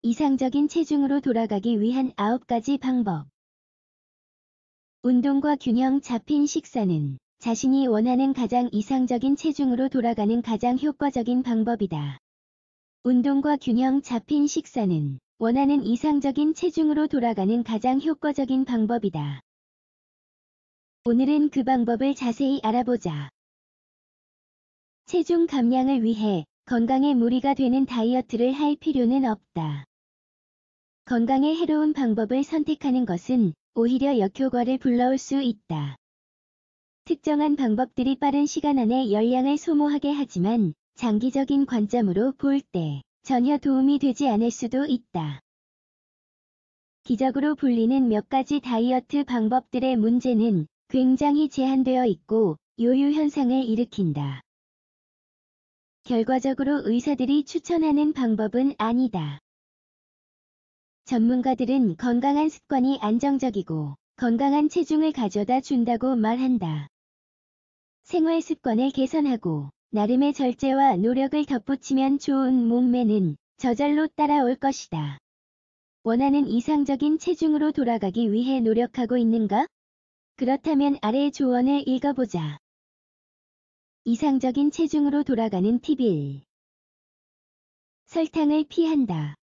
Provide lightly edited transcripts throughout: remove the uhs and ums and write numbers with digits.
이상적인 체중으로 돌아가기 위한 9가지 방법. 운동과 균형 잡힌 식사는 자신이 원하는 가장 이상적인 체중으로 돌아가는 가장 효과적인 방법이다. 운동과 균형 잡힌 식사는 원하는 이상적인 체중으로 돌아가는 가장 효과적인 방법이다. 오늘은 그 방법을 자세히 알아보자. 체중 감량을 위해 건강에 무리가 되는 다이어트를 할 필요는 없다. 건강에 해로운 방법을 선택하는 것은 오히려 역효과를 불러올 수 있다. 특정한 방법들이 빠른 시간 안에 열량을 소모하게 하지만 장기적인 관점으로 볼 때 전혀 도움이 되지 않을 수도 있다. 기적으로 불리는 몇 가지 다이어트 방법들의 문제는 굉장히 제한되어 있고 요요 현상을 일으킨다. 결과적으로 의사들이 추천하는 방법은 아니다. 전문가들은 건강한 습관이 안정적이고 건강한 체중을 가져다 준다고 말한다. 생활 습관을 개선하고 나름의 절제와 노력을 덧붙이면 좋은 몸매는 저절로 따라올 것이다. 원하는 이상적인 체중으로 돌아가기 위해 노력하고 있는가? 그렇다면 아래의 조언을 읽어보자. 이상적인 체중으로 돌아가는 팁 1. 설탕을 피한다.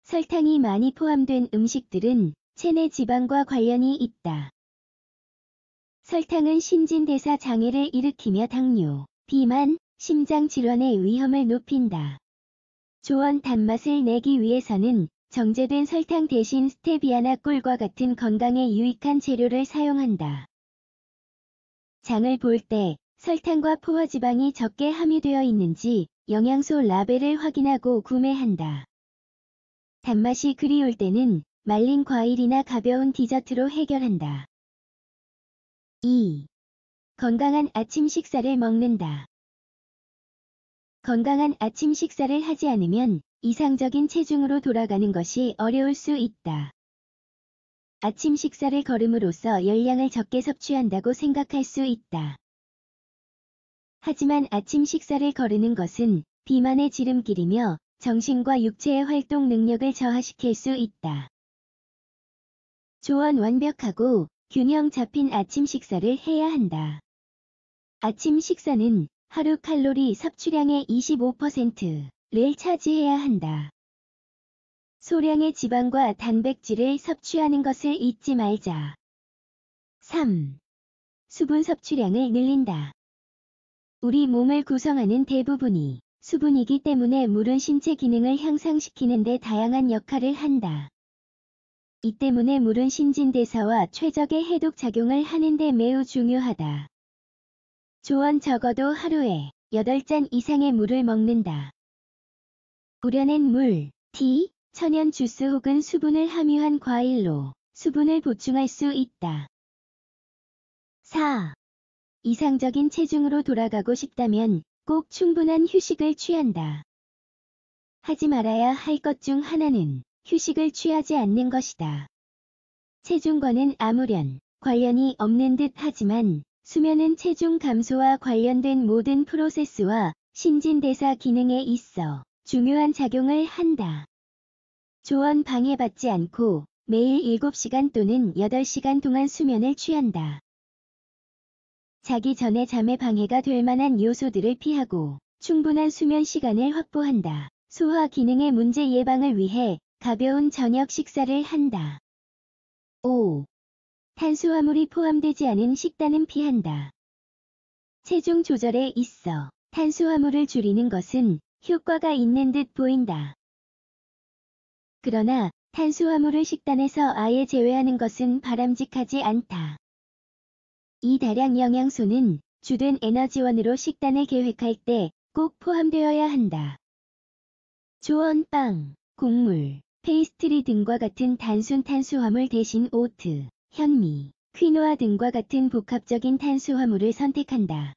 설탕이 많이 포함된 음식들은 체내 지방과 관련이 있다. 설탕은 신진대사 장애를 일으키며 당뇨, 비만, 심장 질환의 위험을 높인다. 조언 단맛을 내기 위해서는 정제된 설탕 대신 스테비아나 꿀과 같은 건강에 유익한 재료를 사용한다. 장을 볼 때 설탕과 포화지방이 적게 함유되어 있는지 영양소 라벨을 확인하고 구매한다. 단맛이 그리울 때는 말린 과일이나 가벼운 디저트로 해결한다. 2. 건강한 아침 식사를 먹는다. 건강한 아침 식사를 하지 않으면 이상적인 체중으로 돌아가는 것이 어려울 수 있다. 아침 식사를 거름으로써 열량을 적게 섭취한다고 생각할 수 있다. 하지만 아침 식사를 거르는 것은 비만의 지름길이며 정신과 육체의 활동 능력을 저하시킬 수 있다. 조언 완벽하고 균형 잡힌 아침 식사를 해야 한다. 아침 식사는 하루 칼로리 섭취량의 25%를 차지해야 한다. 소량의 지방과 단백질을 섭취하는 것을 잊지 말자. 3. 수분 섭취량을 늘린다. 우리 몸을 구성하는 대부분이 수분이기 때문에 물은 신체 기능을 향상시키는 데 다양한 역할을 한다. 이 때문에 물은 신진대사와 최적의 해독 작용을 하는 데 매우 중요하다. 조언 적어도 하루에 8잔 이상의 물을 먹는다. 우려낸 물, 티, 천연 주스 혹은 수분을 함유한 과일로 수분을 보충할 수 있다. 4. 이상적인 체중으로 돌아가고 싶다면 꼭 충분한 휴식을 취한다. 하지 말아야 할 것 중 하나는 휴식을 취하지 않는 것이다. 체중과는 아무런 관련이 없는 듯 하지만 수면은 체중 감소와 관련된 모든 프로세스와 신진대사 기능에 있어 중요한 작용을 한다. 조언 방해받지 않고 매일 7시간 또는 8시간 동안 수면을 취한다. 자기 전에 잠에 방해가 될 만한 요소들을 피하고 충분한 수면 시간을 확보한다. 소화 기능의 문제 예방을 위해 가벼운 저녁 식사를 한다. 5. 탄수화물이 포함되지 않은 식단은 피한다. 체중 조절에 있어 탄수화물을 줄이는 것은 효과가 있는 듯 보인다. 그러나 탄수화물을 식단에서 아예 제외하는 것은 바람직하지 않다. 이 다량 영양소는 주된 에너지원으로 식단을 계획할 때 꼭 포함되어야 한다. 조언 빵, 곡물, 페이스트리 등과 같은 단순 탄수화물 대신 오트, 현미, 퀴노아 등과 같은 복합적인 탄수화물을 선택한다.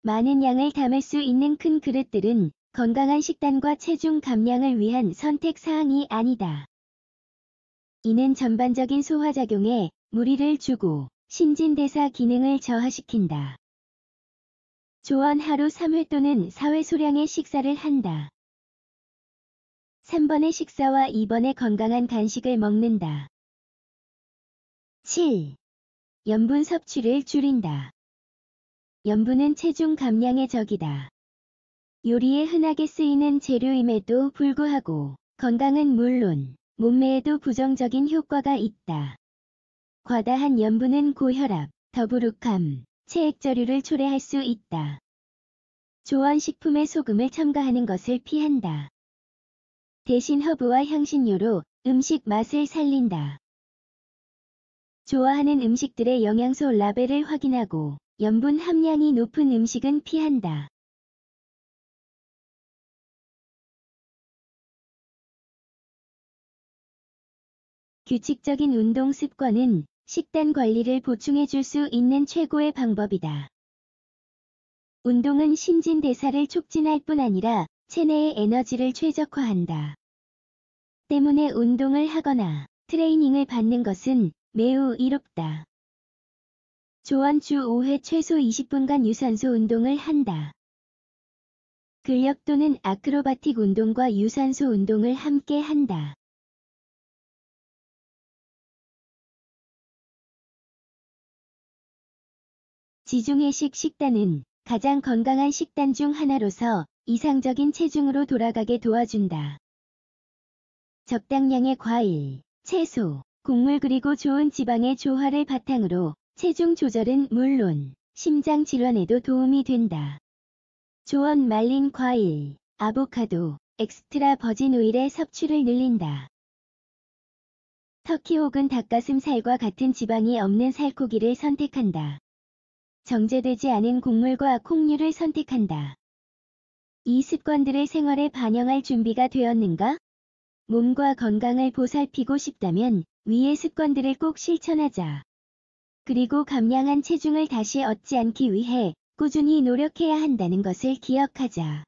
많은 양을 담을 수 있는 큰 그릇들은 건강한 식단과 체중 감량을 위한 선택 사항이 아니다. 이는 전반적인 소화작용에 무리를 주고 신진대사 기능을 저하시킨다. 조언 하루 3회 또는 4회 소량의 식사를 한다. 3번의 식사와 2번의 건강한 간식을 먹는다. 7. 염분 섭취를 줄인다. 염분은 체중 감량의 적이다. 요리에 흔하게 쓰이는 재료임에도 불구하고 건강은 물론 몸매에도 부정적인 효과가 있다. 과다한 염분은 고혈압, 더부룩함, 체액저류를 초래할 수 있다. 조언식품에 소금을 첨가하는 것을 피한다. 대신 허브와 향신료로 음식 맛을 살린다. 좋아하는 음식들의 영양소 라벨을 확인하고 염분 함량이 높은 음식은 피한다. 규칙적인 운동 습관은 식단 관리를 보충해 줄 수 있는 최고의 방법이다. 운동은 신진대사를 촉진할 뿐 아니라 체내의 에너지를 최적화한다. 때문에 운동을 하거나 트레이닝을 받는 것은 매우 이롭다. 조언 주 5회 최소 20분간 유산소 운동을 한다. 근력 또는 아크로바틱 운동과 유산소 운동을 함께 한다. 지중해식 식단은 가장 건강한 식단 중 하나로서 이상적인 체중으로 돌아가게 도와준다. 적당량의 과일, 채소, 곡물 그리고 좋은 지방의 조화를 바탕으로 체중 조절은 물론 심장 질환에도 도움이 된다. 조언 말린 과일, 아보카도, 엑스트라 버진 오일의 섭취를 늘린다. 터키 혹은 닭가슴살과 같은 지방이 없는 살코기를 선택한다. 정제되지 않은 곡물과 콩류를 선택한다. 이 습관들을 생활에 반영할 준비가 되었는가? 몸과 건강을 보살피고 싶다면 위의 습관들을 꼭 실천하자. 그리고 감량한 체중을 다시 얻지 않기 위해 꾸준히 노력해야 한다는 것을 기억하자.